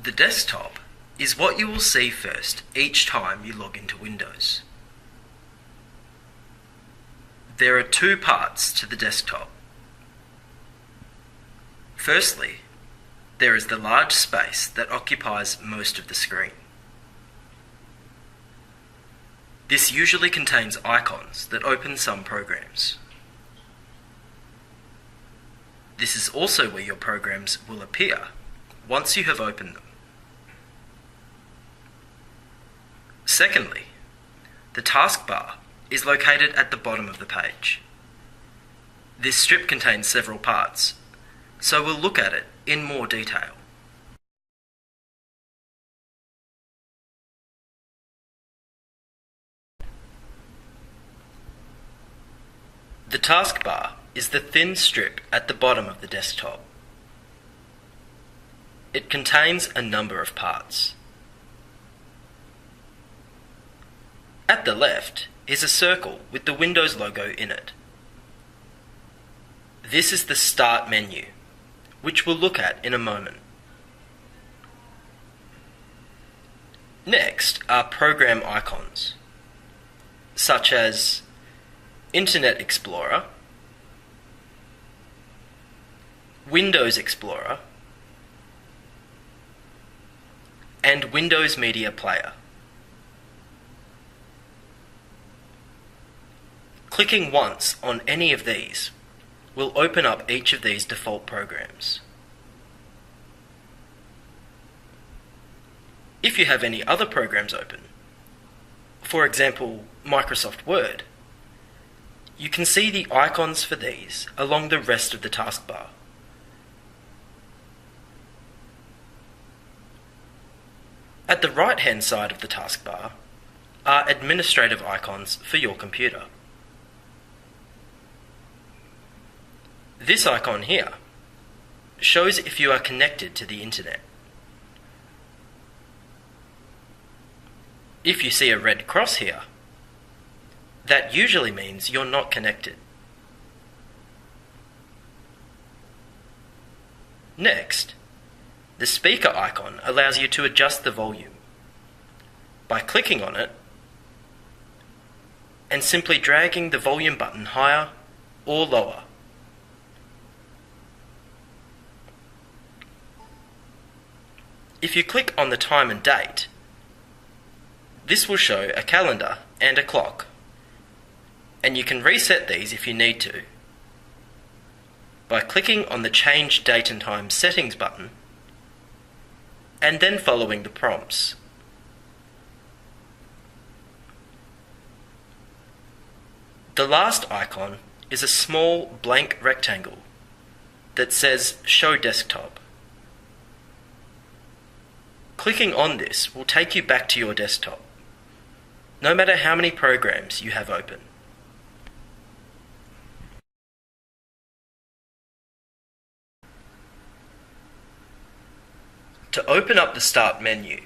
The desktop is what you will see first each time you log into Windows. There are two parts to the desktop. Firstly, there is the large space that occupies most of the screen. This usually contains icons that open some programs. This is also where your programs will appear once you have opened them. Secondly, the taskbar is located at the bottom of the page. This strip contains several parts, so we'll look at it in more detail. The taskbar is the thin strip at the bottom of the desktop. It contains a number of parts. At the left is a circle with the Windows logo in it. This is the Start menu, which we'll look at in a moment. Next are program icons, such as Internet Explorer, Windows Explorer, and Windows Media Player. Clicking once on any of these will open up each of these default programs. If you have any other programs open, for example Microsoft Word, you can see the icons for these along the rest of the taskbar. At the right-hand side of the taskbar are administrative icons for your computer. This icon here shows if you are connected to the internet. If you see a red cross here, that usually means you're not connected. Next, the speaker icon allows you to adjust the volume by clicking on it and simply dragging the volume button higher or lower. If you click on the time and date, this will show a calendar and a clock, and you can reset these if you need to by clicking on the Change Date and Time Settings button and then following the prompts. The last icon is a small blank rectangle that says Show Desktop. Clicking on this will take you back to your desktop, no matter how many programs you have open. To open up the Start menu,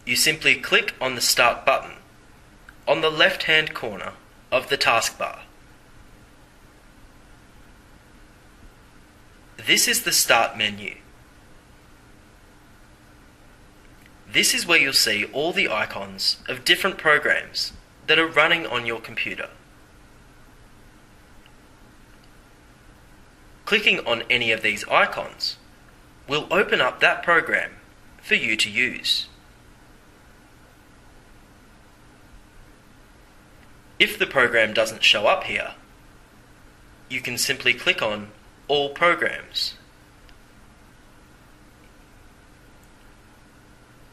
you simply click on the Start button on the left-hand corner of the taskbar. This is the Start menu. This is where you'll see all the icons of different programs that are running on your computer. Clicking on any of these icons will open up that program for you to use. If the program doesn't show up here, you can simply click on All Programs.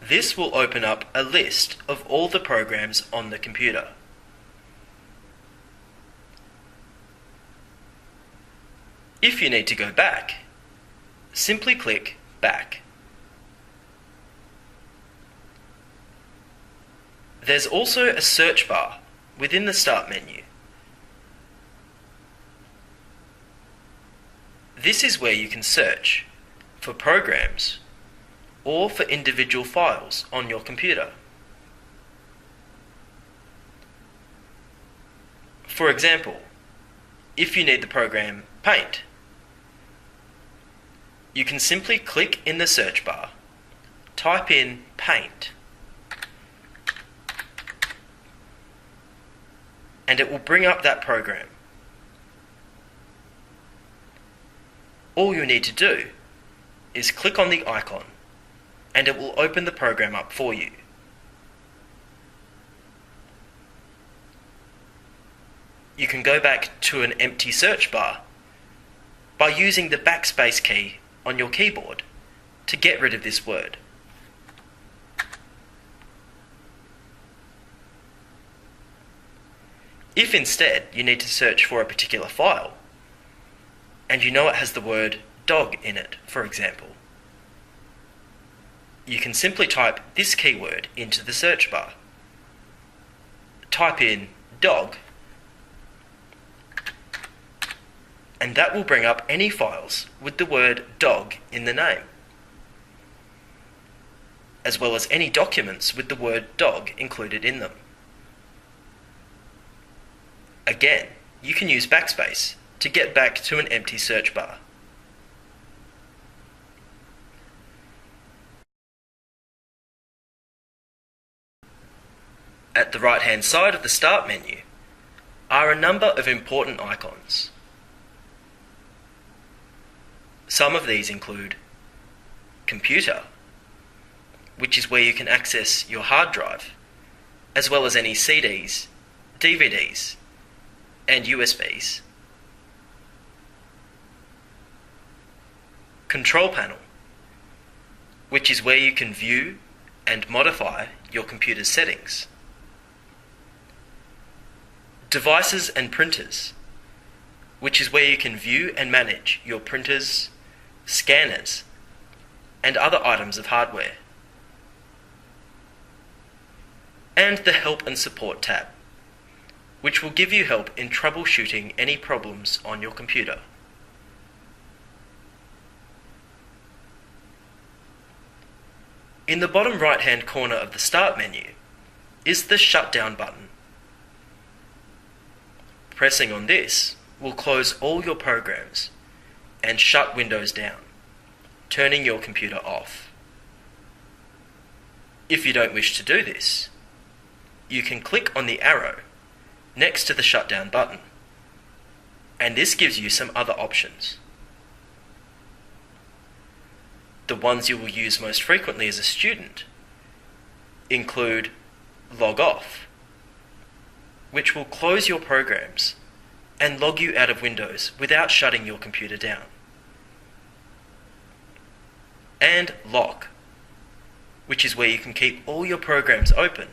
This will open up a list of all the programs on the computer. If you need to go back, simply click Back. There's also a search bar within the Start menu. This is where you can search for programs or for individual files on your computer. For example, if you need the program Paint, you can simply click in the search bar type in Paint, and it will bring up that program. All you need to do is click on the icon and it will open the program up for you. You can go back to an empty search bar by using the backspace key on your keyboard to get rid of this word. If instead you need to search for a particular file, and you know it has the word dog in it, for example, you can simply type this keyword into the search bar. Type in dog, and that will bring up any files with the word dog in the name, as well as any documents with the word dog included in them. Again, you can use backspace to get back to an empty search bar. At the right-hand side of the Start menu are a number of important icons. Some of these include Computer, which is where you can access your hard drive, as well as any CDs, DVDs, and USBs. Control Panel, which is where you can view and modify your computer's settings. Devices and Printers, which is where you can view and manage your printers, scanners, and other items of hardware. And the Help and Support tab, which will give you help in troubleshooting any problems on your computer. In the bottom right-hand corner of the Start menu is the Shutdown button. Pressing on this will close all your programs and shut Windows down, turning your computer off. If you don't wish to do this, you can click on the arrow next to the Shutdown button, and this gives you some other options. The ones you will use most frequently as a student include Log Off, which will close your programs and log you out of Windows without shutting your computer down. And Lock, which is where you can keep all your programs open,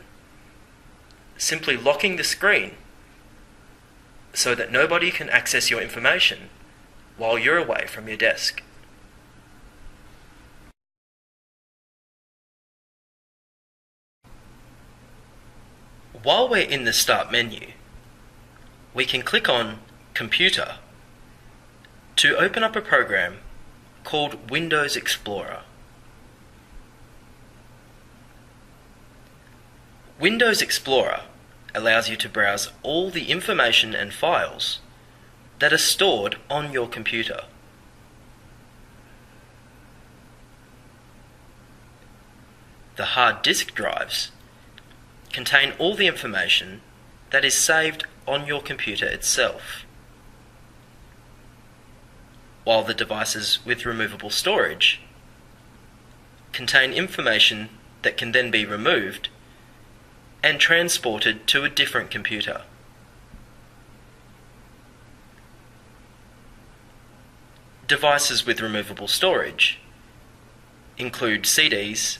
simply locking the screen so that nobody can access your information while you're away from your desk. While we're in the Start menu, we can click on Computer to open up a program called Windows Explorer. Windows Explorer allows you to browse all the information and files that are stored on your computer. The hard disk drives contain all the information that is saved on your computer itself, while the devices with removable storage contain information that can then be removed and transported to a different computer. Devices with removable storage include CDs,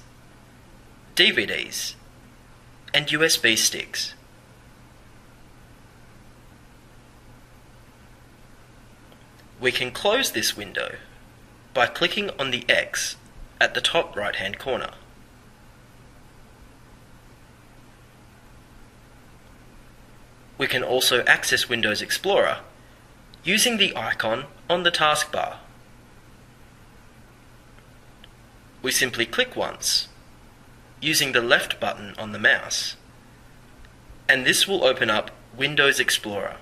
DVDs, and USB sticks. We can close this window by clicking on the X at the top right-hand corner. We can also access Windows Explorer using the icon on the taskbar. We simply click once using the left button on the mouse, and this will open up Windows Explorer.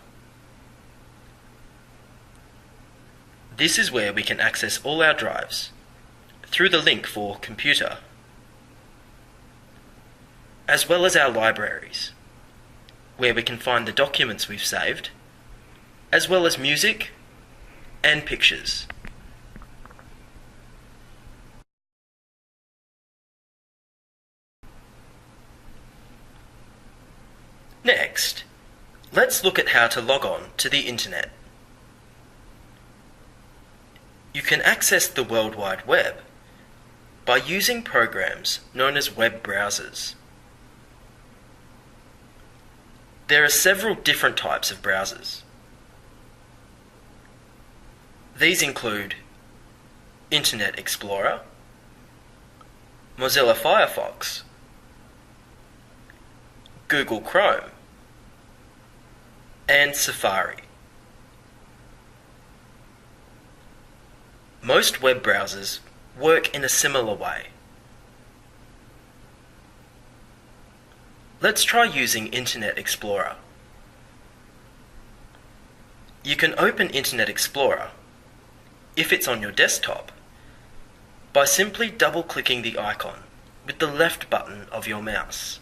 This is where we can access all our drives through the link for Computer as well as our libraries, where we can find the documents we've saved, as well as music and pictures. Next, let's look at how to log on to the internet. You can access the World Wide Web by using programs known as web browsers. There are several different types of browsers. These include Internet Explorer, Mozilla Firefox, Google Chrome, and Safari. Most web browsers work in a similar way. Let's try using Internet Explorer. You can open Internet Explorer, if it's on your desktop, by simply double-clicking the icon with the left button of your mouse.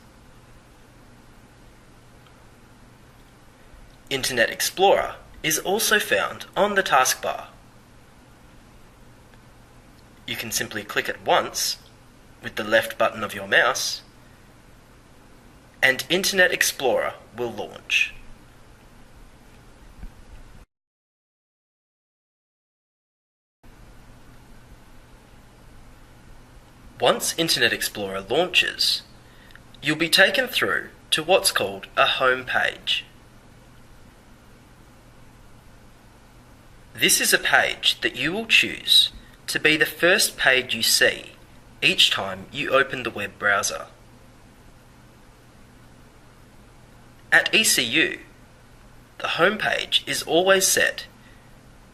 Internet Explorer is also found on the taskbar. You can simply click it once with the left button of your mouse, and Internet Explorer will launch. Once Internet Explorer launches, you'll be taken through to what's called a home page. This is a page that you will choose to be the first page you see each time you open the web browser. At ECU, the home page is always set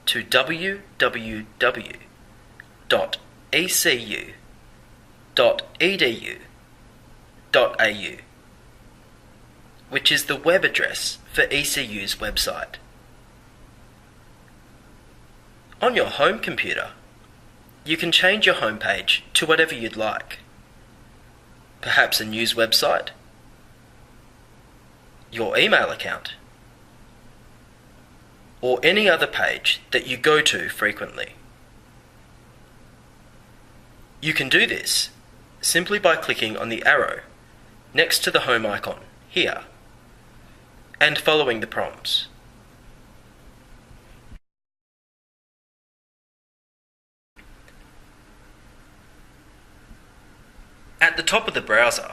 to www.ecu.edu.au, which is the web address for ECU's website. On your home computer, you can change your homepage to whatever you'd like. Perhaps a news website, your email account, or any other page that you go to frequently. You can do this simply by clicking on the arrow next to the home icon here and following the prompts. At the top of the browser,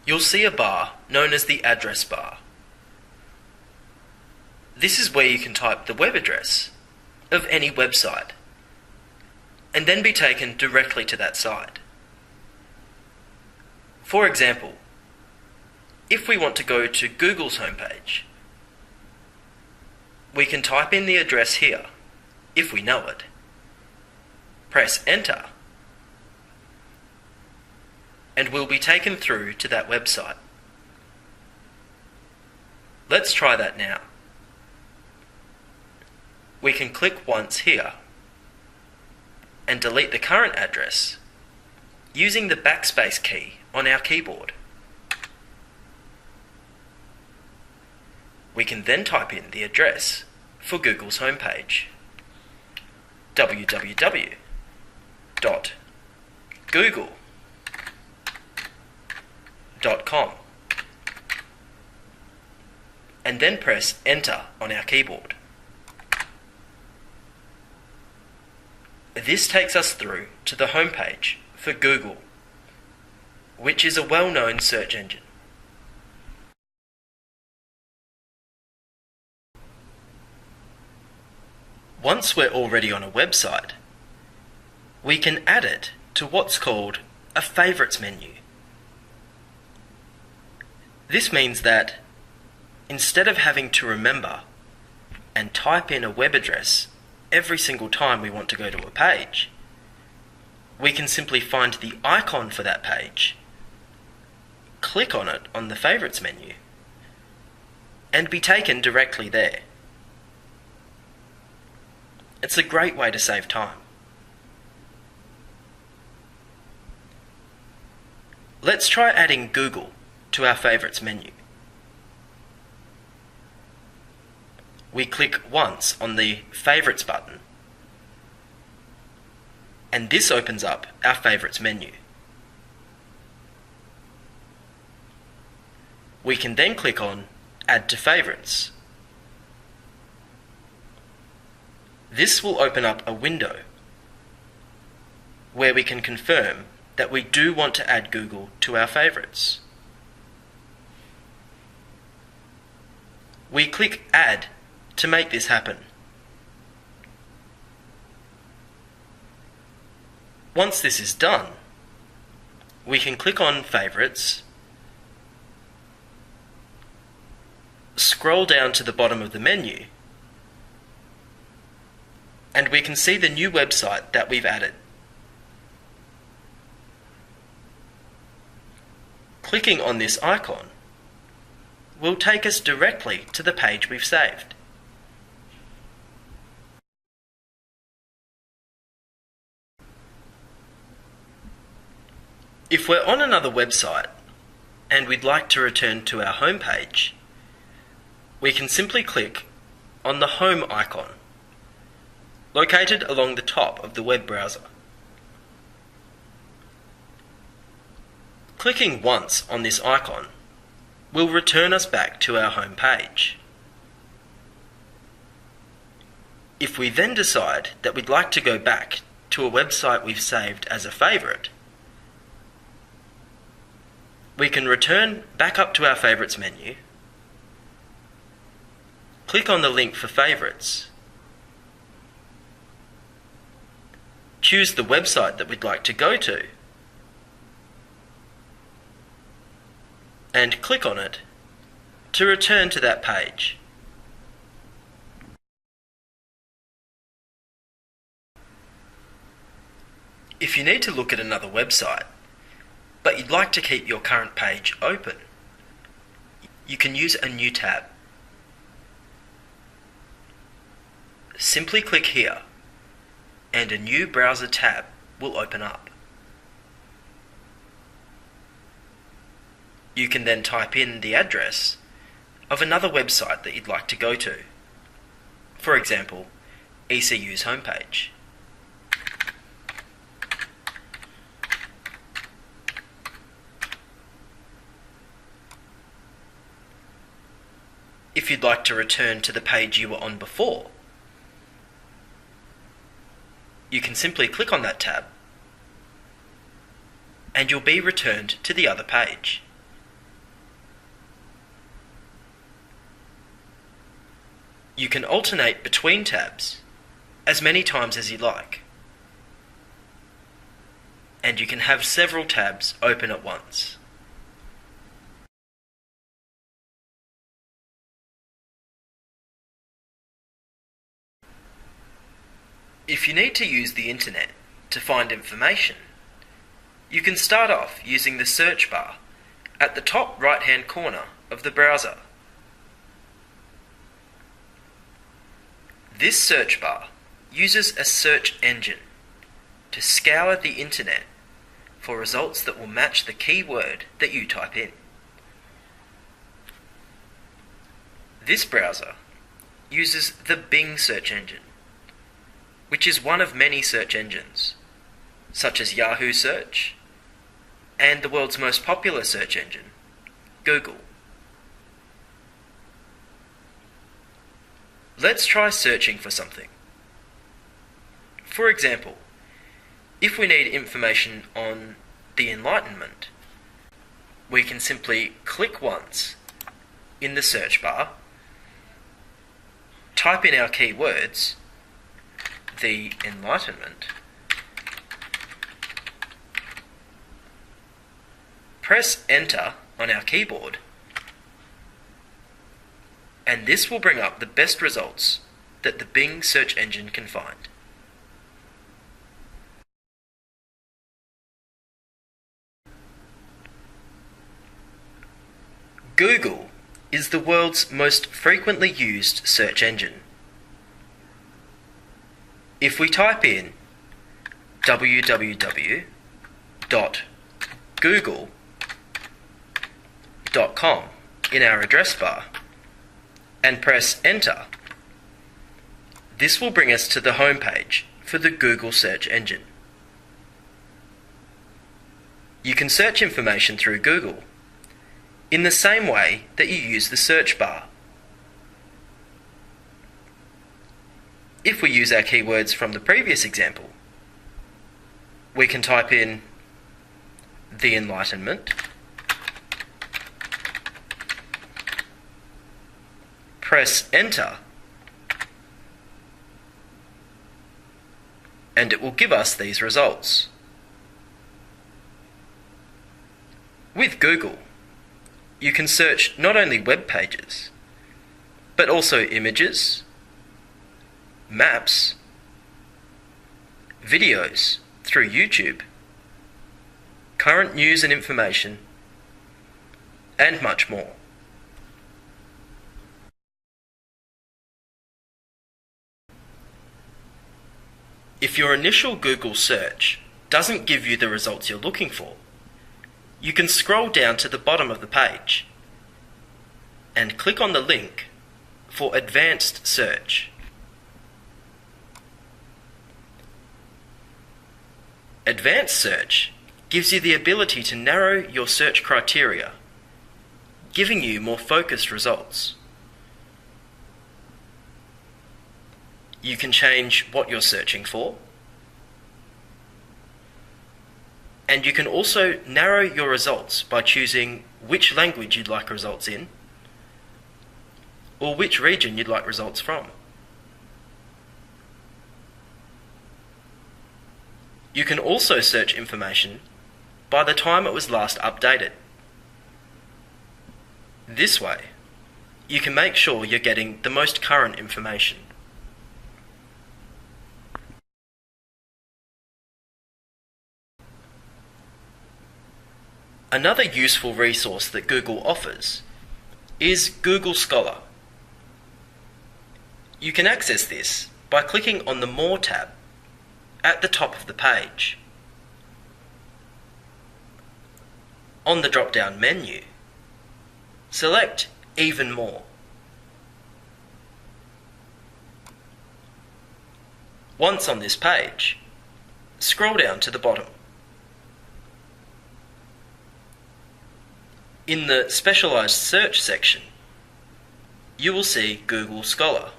you'll see a bar known as the address bar. This is where you can type the web address of any website and then be taken directly to that site. For example, if we want to go to Google's homepage, we can type in the address here, if we know it, press enter, and we'll be taken through to that website. Let's try that now. We can click once here and delete the current address using the backspace key on our keyboard. We can then type in the address for Google's homepage, www.google.com, and then press enter on our keyboard. This takes us through to the homepage for Google, which is a well-known search engine. Once we're already on a website, we can add it to what's called a favorites menu. This means that instead of having to remember and type in a web address every single time we want to go to a page, we can simply find the icon for that page, click on it on the favorites menu, and be taken directly there. It's a great way to save time. Let's try adding Google to our favourites menu. We click once on the Favourites button, and this opens up our favourites menu. We can then click on Add to Favourites. This will open up a window where we can confirm that we do want to add Google to our favourites. We click Add to make this happen. Once this is done, we can click on Favourites, scroll down to the bottom of the menu, and we can see the new website that we've added. Clicking on this icon will take us directly to the page we've saved. If we're on another website and we'd like to return to our home page, we can simply click on the Home icon, located along the top of the web browser. Clicking once on this icon will return us back to our home page. If we then decide that we'd like to go back to a website we've saved as a favourite, we can return back up to our Favourites menu, click on the link for Favourites, choose the website that we'd like to go to, and click on it to return to that page. If you need to look at another website, but you'd like to keep your current page open, you can use a new tab. Simply click here, and a new browser tab will open up. You can then type in the address of another website that you'd like to go to. For example, ECU's homepage. If you'd like to return to the page you were on before, you can simply click on that tab and you'll be returned to the other page. You can alternate between tabs as many times as you like, and you can have several tabs open at once. If you need to use the internet to find information, you can start off using the search bar at the top right-hand corner of the browser. This search bar uses a search engine to scour the internet for results that will match the keyword that you type in. This browser uses the Bing search engine, which is one of many search engines, such as Yahoo Search and the world's most popular search engine, Google. Let's try searching for something. For example, if we need information on the Enlightenment, we can simply click once in the search bar, type in our keywords, the Enlightenment, press Enter on our keyboard, and this will bring up the best results that the Bing search engine can find. Google is the world's most frequently used search engine. If we type in www.google.com, google.com in our address bar and press Enter, this will bring us to the home page for the Google search engine. You can search information through Google in the same way that you use the search bar. If we use our keywords from the previous example, we can type in the Enlightenment, press Enter, and it will give us these results. With Google, you can search not only web pages, but also images, maps, videos through YouTube, current news and information, and much more. If your initial Google search doesn't give you the results you're looking for, you can scroll down to the bottom of the page and click on the link for Advanced Search. Advanced Search gives you the ability to narrow your search criteria, giving you more focused results. You can change what you're searching for, and you can also narrow your results by choosing which language you'd like results in, or which region you'd like results from. You can also search information by the time it was last updated. This way, you can make sure you're getting the most current information. Another useful resource that Google offers is Google Scholar. You can access this by clicking on the More tab at the top of the page. On the drop-down menu, select Even More. Once on this page, scroll down to the bottom. In the Specialized Search section, you will see Google Scholar.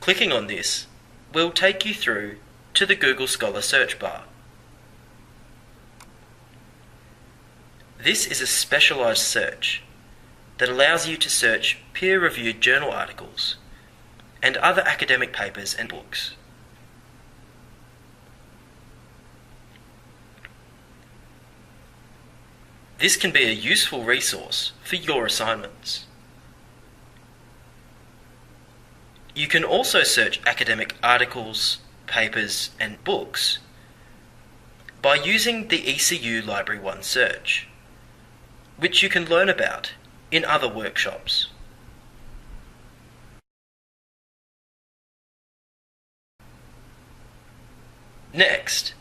Clicking on this will take you through to the Google Scholar search bar. This is a specialized search that allows you to search peer-reviewed journal articles and other academic papers and books. This can be a useful resource for your assignments. You can also search academic articles, papers, and books by using the ECU Library One search, which you can learn about in other workshops. Next,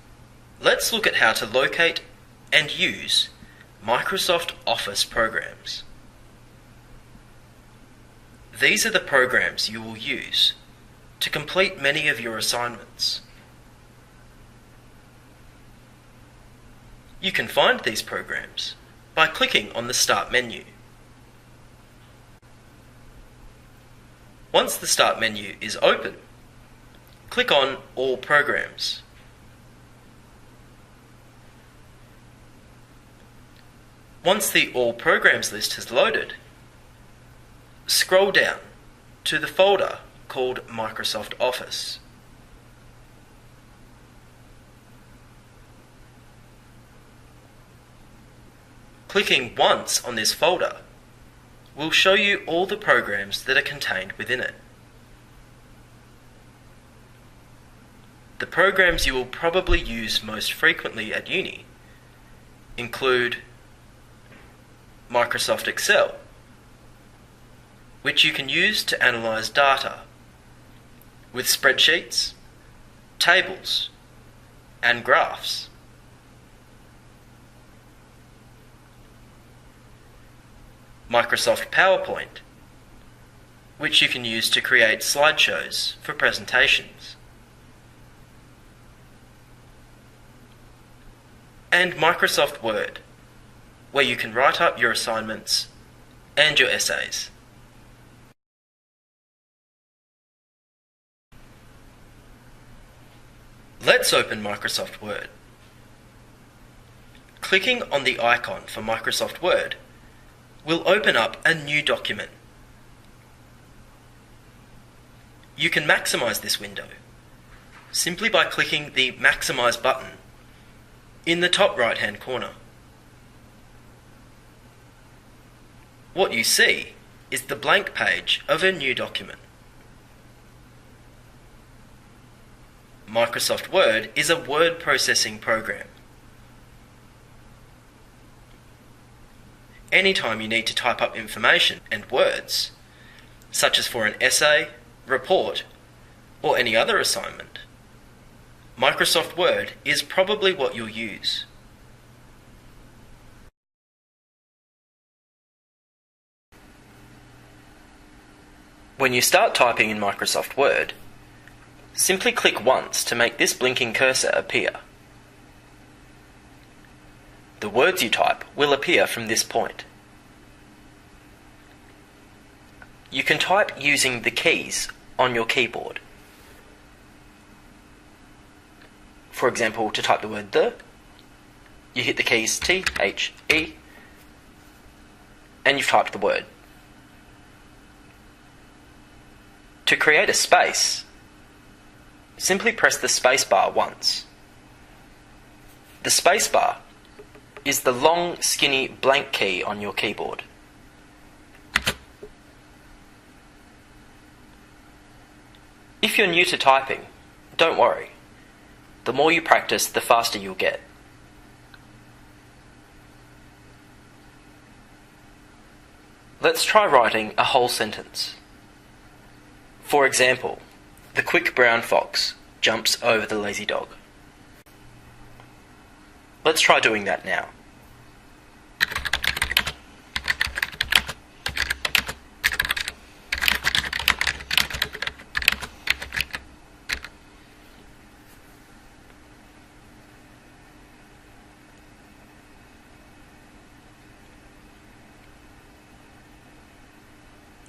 let's look at how to locate and use Microsoft Office programs. These are the programs you will use to complete many of your assignments. You can find these programs by clicking on the Start menu. Once the Start menu is open, click on All Programs. Once the All Programs list has loaded, scroll down to the folder called Microsoft Office. Clicking once on this folder will show you all the programs that are contained within it. The programs you will probably use most frequently at uni include Microsoft Excel, which you can use to analyze data with spreadsheets, tables, and graphs. Microsoft PowerPoint, which you can use to create slideshows for presentations, and Microsoft Word, where you can write up your assignments and your essays. Let's open Microsoft Word. Clicking on the icon for Microsoft Word will open up a new document. You can maximize this window simply by clicking the Maximize button in the top right-hand corner. What you see is the blank page of a new document. Microsoft Word is a word processing program. Anytime you need to type up information and words, such as for an essay, report, or any other assignment, Microsoft Word is probably what you'll use. When you start typing in Microsoft Word, simply click once to make this blinking cursor appear. The words you type will appear from this point. You can type using the keys on your keyboard. For example, to type the word "the", you hit the keys T, H, E, and you've typed the word. To create a space, simply press the space bar once. The space bar is the long, skinny blank key on your keyboard. If you're new to typing, don't worry. The more you practice, the faster you'll get. Let's try writing a whole sentence. For example, the quick brown fox jumps over the lazy dog. Let's try doing that now.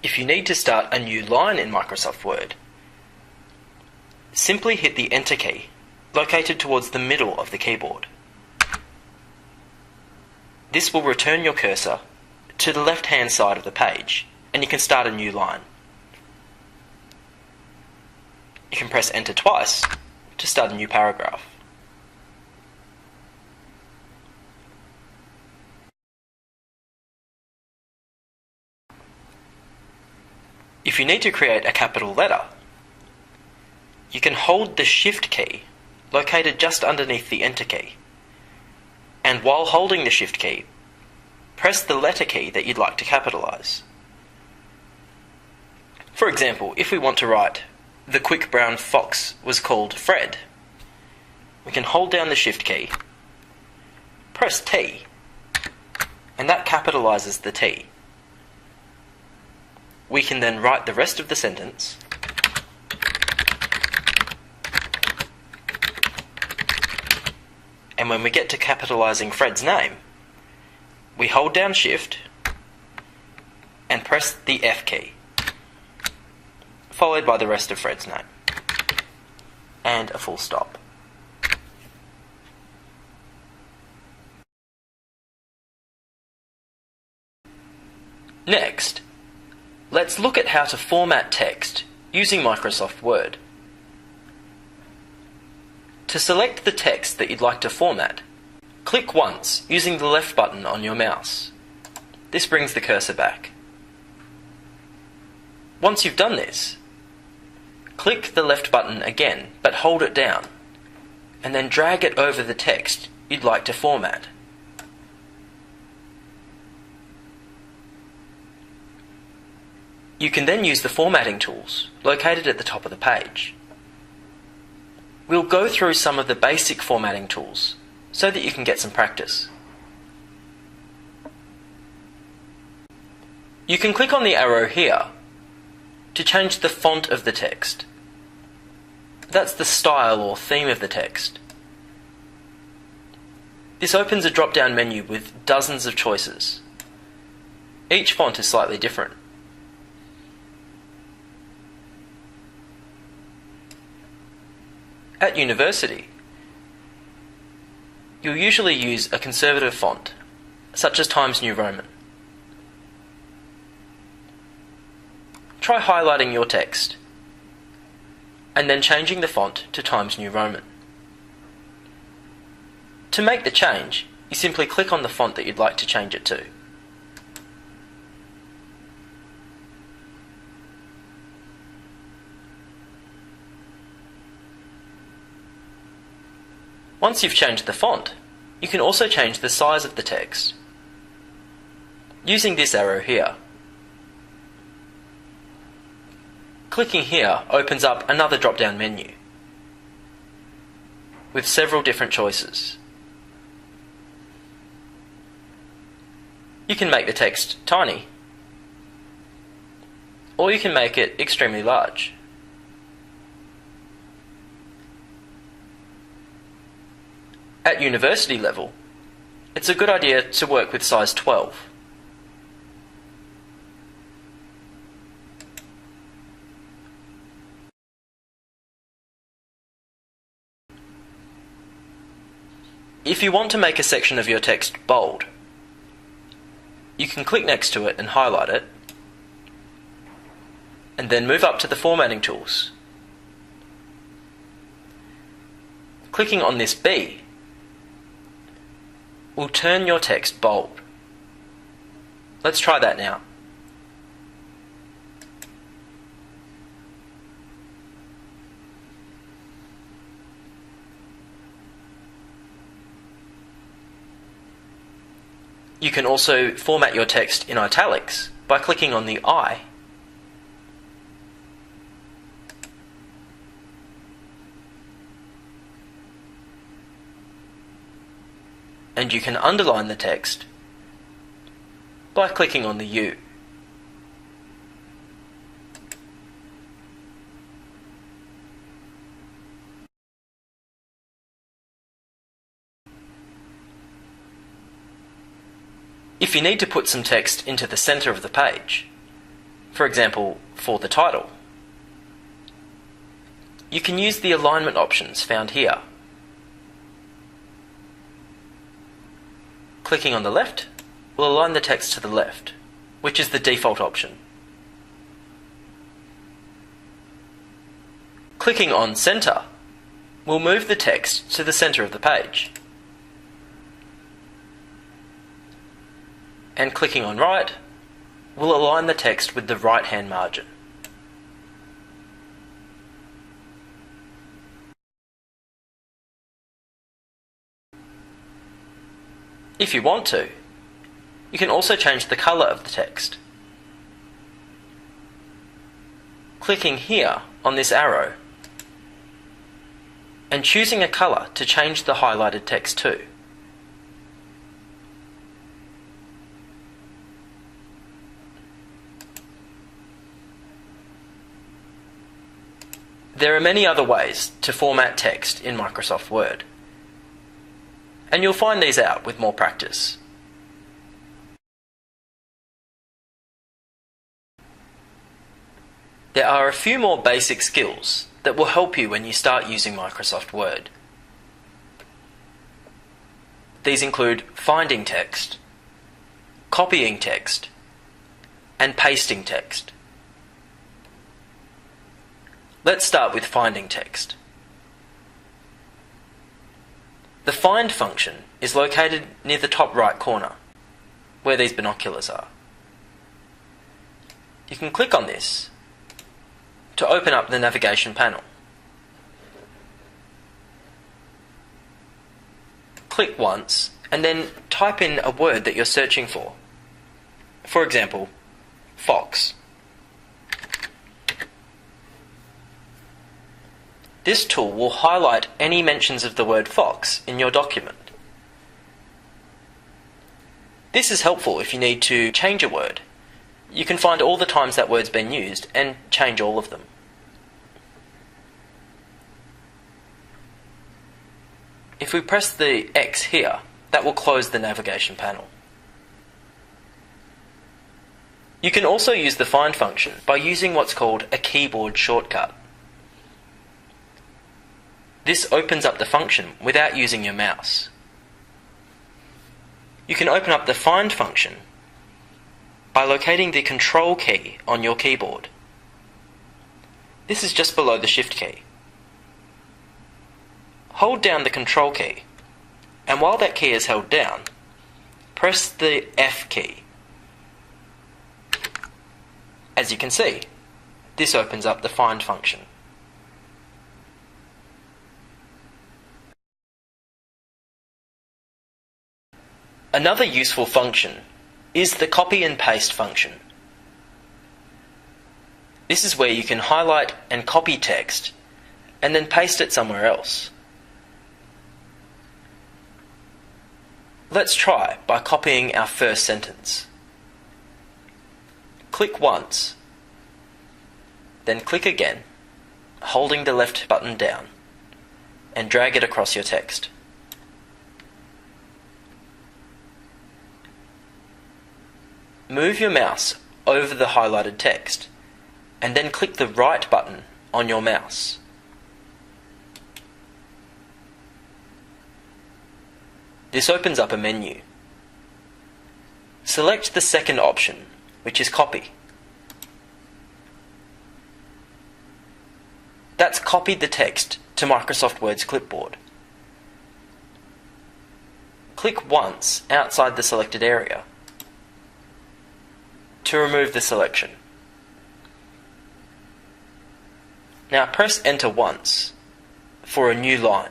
If you need to start a new line in Microsoft Word, simply hit the Enter key, located towards the middle of the keyboard. This will return your cursor to the left-hand side of the page, and you can start a new line. You can press Enter twice to start a new paragraph. If you need to create a capital letter, you can hold the Shift key, located just underneath the Enter key, and while holding the Shift key, press the letter key that you'd like to capitalize. For example, if we want to write, "The quick brown fox was called Fred," we can hold down the Shift key, press T, and that capitalizes the T. We can then write the rest of the sentence and when we get to capitalizing Fred's name, we hold down Shift and press the F key, followed by the rest of Fred's name, and a full stop. Next, let's look at how to format text using Microsoft Word. To select the text that you'd like to format, click once using the left button on your mouse. This brings the cursor back. Once you've done this, click the left button again, but hold it down, and then drag it over the text you'd like to format. You can then use the formatting tools located at the top of the page. We'll go through some of the basic formatting tools so that you can get some practice. You can click on the arrow here to change the font of the text. That's the style or theme of the text. This opens a drop-down menu with dozens of choices. Each font is slightly different. At university, you'll usually use a conservative font, such as Times New Roman. Try highlighting your text, and then changing the font to Times New Roman. To make the change, you simply click on the font that you'd like to change it to. Once you've changed the font, you can also change the size of the text using this arrow here. Clicking here opens up another drop-down menu with several different choices. You can make the text tiny, or you can make it extremely large. At university level, it's a good idea to work with size 12. If you want to make a section of your text bold, you can click next to it and highlight it, and then move up to the formatting tools. Clicking on this B will turn your text bold. Let's try that now. You can also format your text in italics by clicking on the I. And you can underline the text by clicking on the U. If you need to put some text into the center of the page, for example, for the title, you can use the alignment options found here. Clicking on the left will align the text to the left, which is the default option. Clicking on Center will move the text to the center of the page. And clicking on Right will align the text with the right-hand margin. If you want to, you can also change the color of the text. Clicking here on this arrow and choosing a color to change the highlighted text to. There are many other ways to format text in Microsoft Word, and you'll find these out with more practice. There are a few more basic skills that will help you when you start using Microsoft Word. These include finding text, copying text, and pasting text. Let's start with finding text. The find function is located near the top right corner, where these binoculars are. You can click on this to open up the navigation panel. Click once and then type in a word that you're searching for. For example, fox. This tool will highlight any mentions of the word fox in your document. This is helpful if you need to change a word you can find all the times that word's been used and change all of them. If we press the X here, that will close the navigation panel. You can also use the find function by using what's called a keyboard shortcut. This opens up the function without using your mouse. You can open up the find function by locating the control key on your keyboard. This is just below the shift key. Hold down the control key, and while that key is held down, press the F key. As you can see, this opens up the find function. Another useful function is the copy and paste function. This is where you can highlight and copy text and then paste it somewhere else. Let's try by copying our first sentence. Click once, then click again, holding the left button down, and drag it across your text. Move your mouse over the highlighted text, and then click the right button on your mouse. This opens up a menu. Select the second option, which is copy. That's copied the text to Microsoft Word's clipboard. Click once outside the selected area to remove the selection. Now press Enter once for a new line.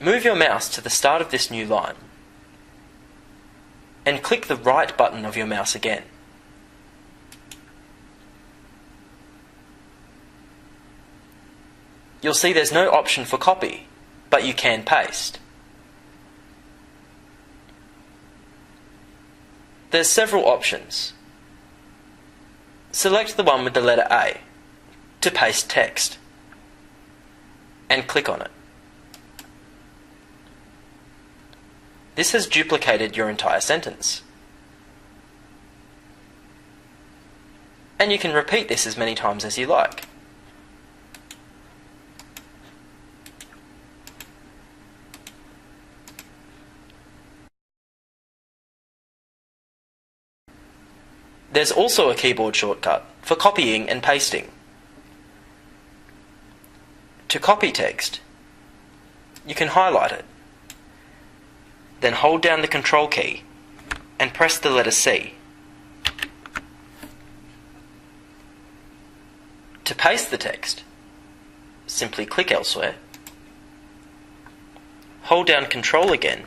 Move your mouse to the start of this new line and click the right button of your mouse again. You'll see there's no option for copy, but you can paste. There's several options. Select the one with the letter A to paste text and click on it. This has duplicated your entire sentence. And you can repeat this as many times as you like. There's also a keyboard shortcut for copying and pasting. To copy text, you can highlight it, then hold down the control key and press the letter C. To paste the text, simply click elsewhere, hold down control again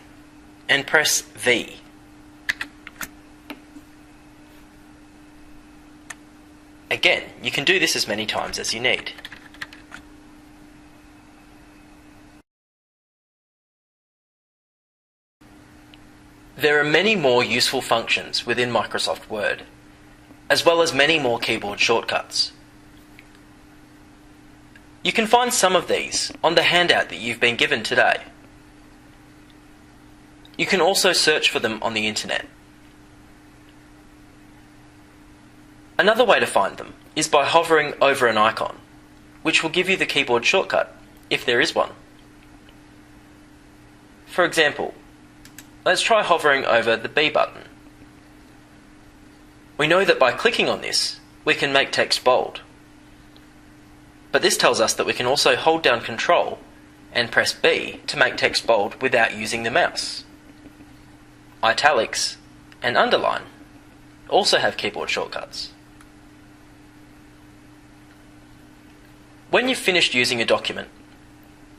and press V. Again, you can do this as many times as you need. There are many more useful functions within Microsoft Word, as well as many more keyboard shortcuts. You can find some of these on the handout that you've been given today. You can also search for them on the internet. Another way to find them is by hovering over an icon, which will give you the keyboard shortcut, if there is one. For example, let's try hovering over the B button. We know that by clicking on this, we can make text bold. But this tells us that we can also hold down Control and press B to make text bold without using the mouse. Italics and underline also have keyboard shortcuts. When you've finished using a document,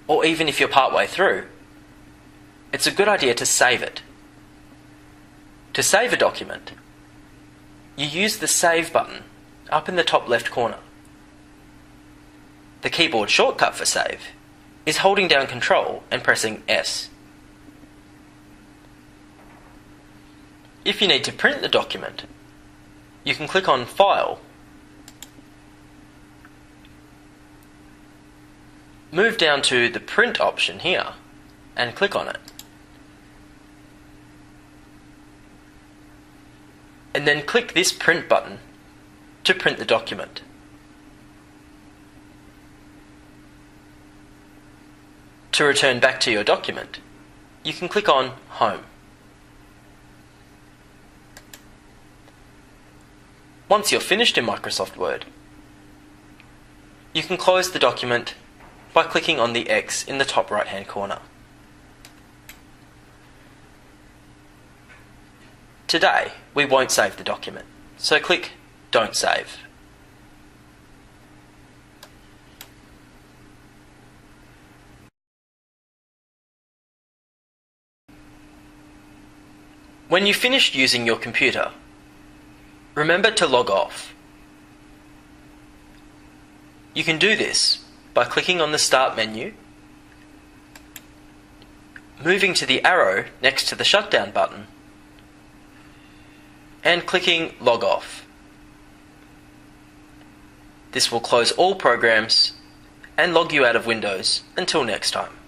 or even if you're partway through, it's a good idea to save it. To save a document, you use the Save button up in the top left corner. The keyboard shortcut for save is holding down Control and pressing S. If you need to print the document, you can click on File, move down to the Print option here, and click on it. And then click this Print button to print the document. To return back to your document, you can click on Home. Once you're finished in Microsoft Word, you can close the document by clicking on the X in the top right-hand corner. Today, we won't save the document, so click Don't Save. When you've finished using your computer, remember to log off. You can do this by clicking on the Start menu, moving to the arrow next to the Shutdown button, and clicking Log Off. This will close all programs and log you out of Windows until next time.